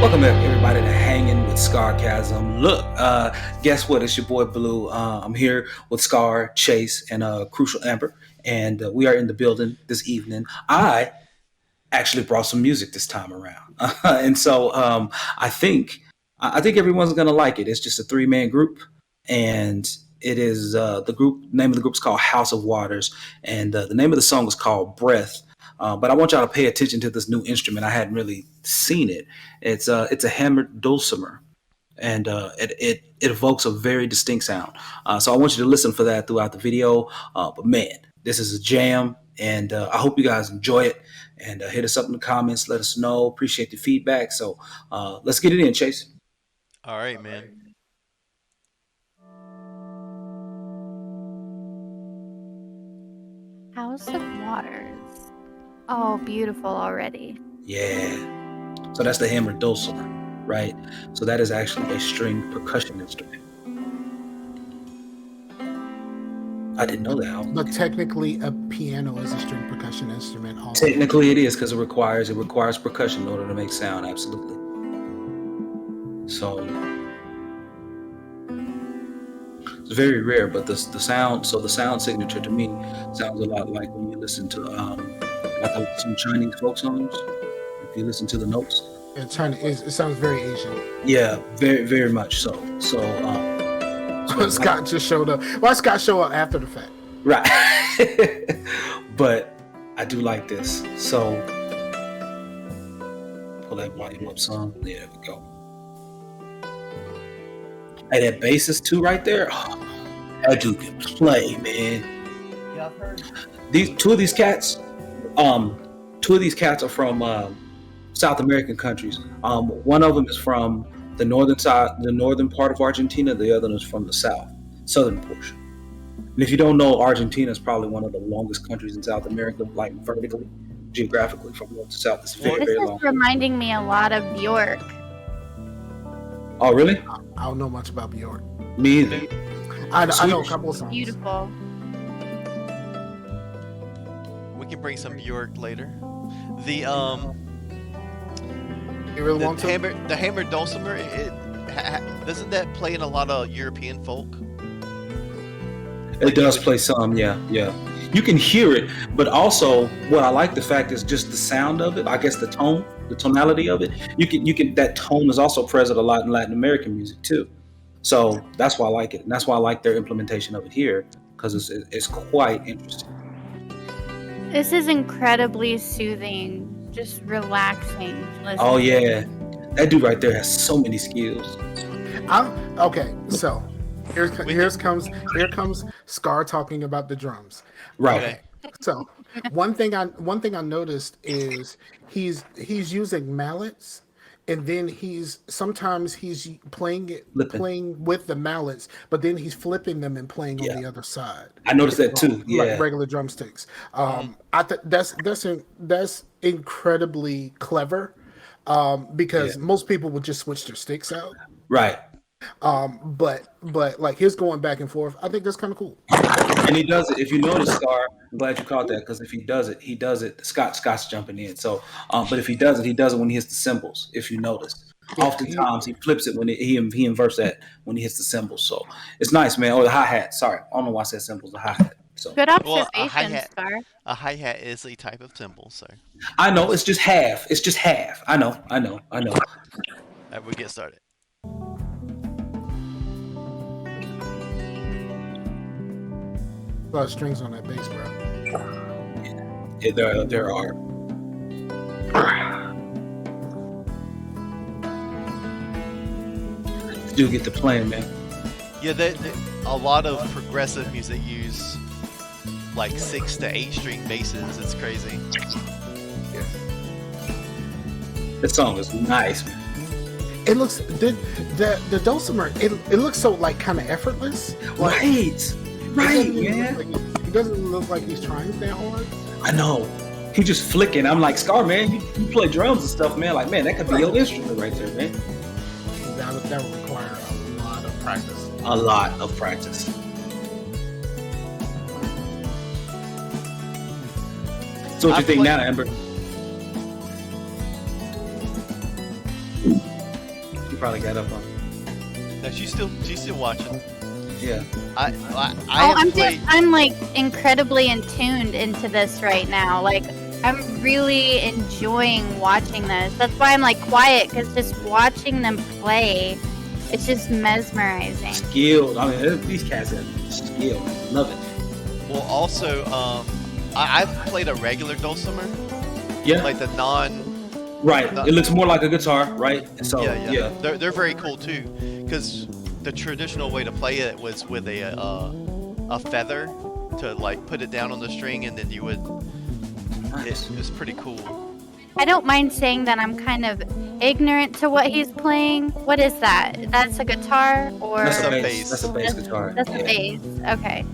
Welcome everybody to Hanging with Scarcasm. Look, guess what? It's your boy Blue. I'm here with Scar, Chase, and Crucial Amber, and we are in the building this evening. I actually brought some music this time around, and so I think everyone's gonna like it. It's just a three-man group, and it is the group name of the group is called House of Waters, and the name of the song is called Breath. But I want y'all to pay attention to this new instrument. I hadn't really seen it. It's a hammered dulcimer, and it evokes a very distinct sound. So I want you to listen for that throughout the video. But man, this is a jam, and I hope you guys enjoy it. And hit us up in the comments. Let us know. Appreciate the feedback. So let's get it in, Chase. All right, man. House of Waters. Oh, beautiful already. Yeah. So that's the hammered dulcimer, right? So that is actually a string percussion instrument. I didn't know that. But technically, a piano is a string percussion instrument. Also. Technically, it is because it requires percussion in order to make sound. Absolutely. So it's very rare, but the sound. So the sound signature to me sounds a lot like when you listen to like some Chinese folk songs. If you listen to the notes, It sounds very Asian. yeah, very very much so. So Scott just showed up. Why Scott show up after the fact? right, but I do like this. So pull that volume up some. There we go. Hey, that bassist too, right there. Oh, that dude can play, man. Yeah, I've heard. Two of these cats are from South American countries. One of them is from the northern part of Argentina. The other is from the southern portion. And if you don't know, Argentina is probably one of the longest countries in South America, like vertically, geographically, from north to south. It's very, This very is long. reminding me a lot of Bjork. Oh, really? I don't know much about Bjork. Me either. I know a couple of songs. Beautiful. We can bring some Bjork later. The You really want to? hammer dulcimer. Doesn't that play in a lot of European folk? It does play some, yeah. You can hear it, but also what I like the fact is just the sound of it. I guess the tonality of it. You can that tone is also present a lot in Latin American music too. So that's why I like it, and that's why I like their implementation of it here because it's quite interesting. This is incredibly soothing, just relaxing. to listen Oh to. yeah, that dude right there has so many skills. Okay, so here comes Scar talking about the drums. Right. Okay. So one thing I noticed is he's using mallets, and then sometimes he's playing with the mallets, but then he's flipping them and playing on the other side. I noticed that too. Yeah. Like regular drumsticks. That's incredibly clever, because most people would just switch their sticks out. Right. But like his going back and forth, I think that's kind of cool. And he does it. If you notice, Scar, I'm glad you caught that because if he does it. Scott's jumping in. So, but if he does it when he hits the cymbals. If you notice, oftentimes he flips it when he inverts that when he hits the cymbals. So it's nice, man. Or the hi hat. Sorry, I don't know why I said cymbals. The hi hat. So Good Well, observation, Scar. a hi hat is a type of cymbal, so I know it's just half. It's just half. I know. we get started. A lot of strings on that bass, bro. Yeah, there are. Do get to playing, man. Yeah, a lot of progressive music use like 6 to 8 string basses. It's crazy. This song is nice, man. It looks the dulcimer. It looks so like kind of effortless. Like, Right, it man. It doesn't look like he's trying that hard. I know. He just flicking. I'm like, Scar, man, you play drums and stuff, man. Like, man, that could be your instrument right there, man. That would require a lot of practice. A lot of practice. So what you think now, Amber? probably got up on. No, she's still watching. Yeah. I Oh, have played. I'm like incredibly tuned into this right now. Like I'm really enjoying watching this. That's why I'm like quiet because just watching them play, it's just mesmerizing. Skilled. I mean, these cats are skilled. Love it. Well, also, I've played a regular dulcimer, Yeah. like the non. Right. No- It looks more like a guitar, right? So Yeah, yeah. yeah. They're very cool too, because the traditional way to play it was with a feather to like put it down on the string, and then you would. Nice. It was pretty cool. I don't mind saying that I'm kind of ignorant to what he's playing. What is that? That's a guitar or That's a That's a bass. bass. That's a bass guitar. that's a Yeah. bass? Okay.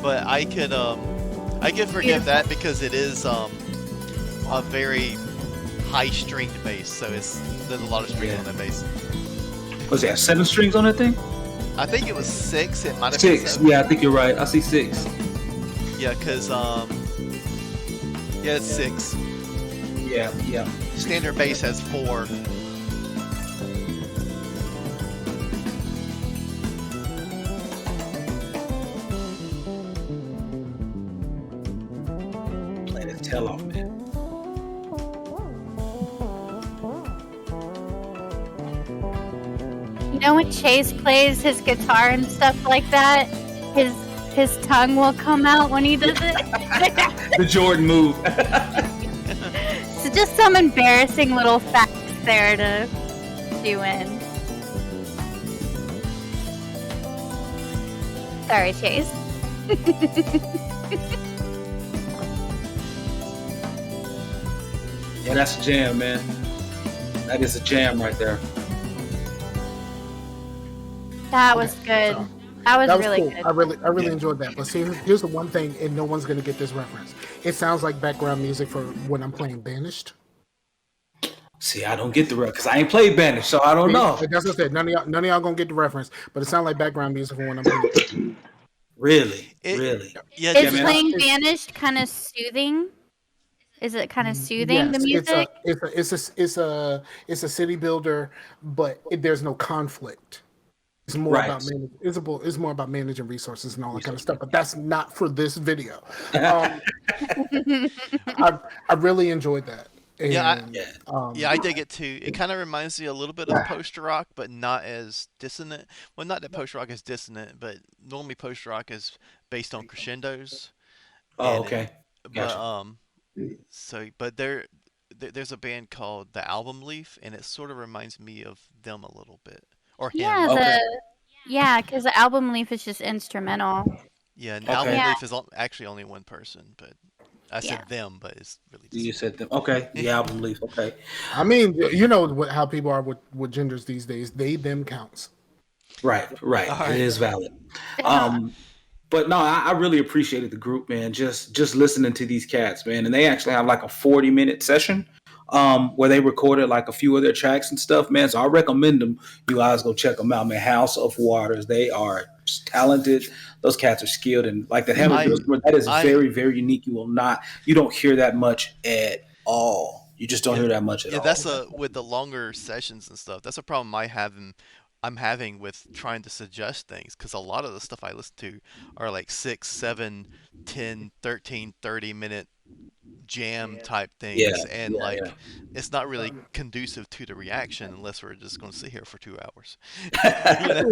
But I could forgive that because it is a very high stringed bass, so there's a lot of strings Yeah. on that bass. What's that? 7 strings on that thing? I think it was 6. It might have been 6. 7. Yeah, I think you're right. I see 6. Yeah, cause yeah, it's 6. Yeah. Yeah. Standard bass has 4. Playing his tail off, man. You know when Chase plays his guitar and stuff like that, his tongue will come out when he does it. The Jordan move. So just some embarrassing little facts there to do in. Sorry, Chase. Yeah, that's a jam, man. That is a jam right there. That was good. So, That was that was really cool. good. I really Yeah. enjoyed that. But see, here's the one thing, and no one's gonna get this reference. It sounds like background music for when I'm playing Banished. See, I don't get the because I ain't played Banish, so I don't know. That's what I said. None of y'all gonna get the reference, but it sounds like background music for when I'm playing. Really, It- really. Yeah, Is man. playing Banished kind of soothing? Is it kind of soothing the Yes, music? it's a city builder, but there's no conflict. It's more Right. about it's more about managing resources and all that kind of stuff. But that's not for this video. Um, I really enjoyed that. Yeah, And, Yeah. yeah, I dig it too. It kind of reminds me a little bit of post rock, but not as dissonant. Well, not that post rock is dissonant, but normally post rock is based on crescendos. Oh, And okay. But Gotcha. but there's a band called the Album Leaf, and it sort of reminds me of them a little bit, or Yeah, him. Okay. because the album leaf is just instrumental. Yeah, and Okay. Album Yeah, Leaf is actually only one person, but I yeah. said them, but it's really You just said them. Okay. The album leaf. Okay. I mean, you know how people are with genders these days. They them counts. Right. Right. all It right. is valid. Yeah. But no, I really appreciated the group, man. Just listening to these cats, man, and they actually have like a 40-minute session, where they recorded like a few of their tracks and stuff, man. So I recommend them. You guys go check them out, man. House of Waters. They are talented. Those cats are skilled, and like the Hammer I Dulcimer, that is I very, very unique. You don't hear that much at all. You just don't yeah, hear that much at yeah, all. that's a with the longer sessions and stuff. That's a problem I'm having with trying to suggest things because a lot of the stuff I listen to are like 6, 7, 10, 13, 30 minute jam type Yeah, things, and yeah, yeah. like it's not really conducive to the reaction unless we're just going to sit here for 2 hours. You know? Hey,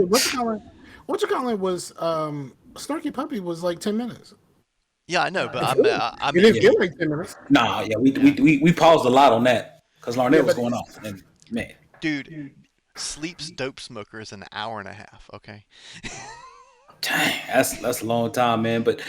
what you call it was Snarky Puppy was like 10 minutes. Yeah, I know, but I It mean, didn't feel like 10 minutes. Nah, yeah, we, yeah, we, we, we paused a lot on that because Yeah, Larnell was but going off, and man, dude, Sleep's Dope Smoker is an hour and a half. Okay. dang, that's a long time, man. But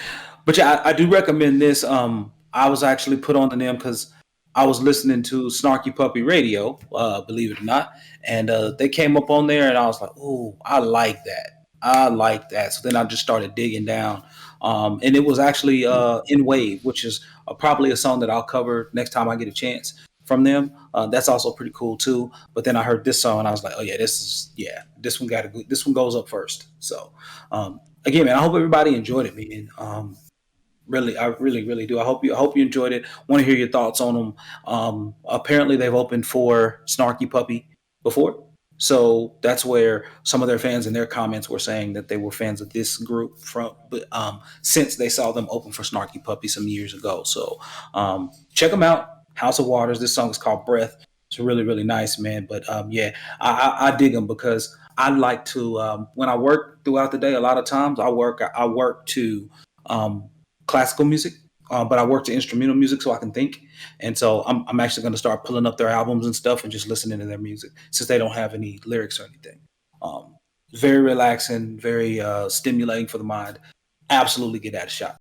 yeah, I do recommend this. I was actually put on to them because I was listening to Snarky Puppy Radio, believe it or not, and they came up on there, and I was like, "Oh, I like that. I like that." So then I just started digging down, and it was actually in Wave, which is probably a song that I'll cover next time I get a chance from them. That's also pretty cool too. But then I heard this song, and I was like, "Oh yeah, this one got to this one goes up first." So again, man, I hope everybody enjoyed it, man. Really, I really, really do. I hope you enjoyed it. Want to hear your thoughts on them. Apparently, they've opened for Snarky Puppy before, So that's where some of their fans in their comments were saying that they were fans of this group from, but since they saw them open for Snarky Puppy some years ago. So check them out. House of Waters. This song is called Breath. It's really really nice, man. But yeah, I dig them because I like to when I work throughout the day. A lot of times I work to um, classical music, but I work to instrumental music so I can think. And so I'm actually going to start pulling up their albums and stuff and just listening to their music since they don't have any lyrics or anything. Um, very relaxing, very stimulating for the mind. Absolutely get that a shot.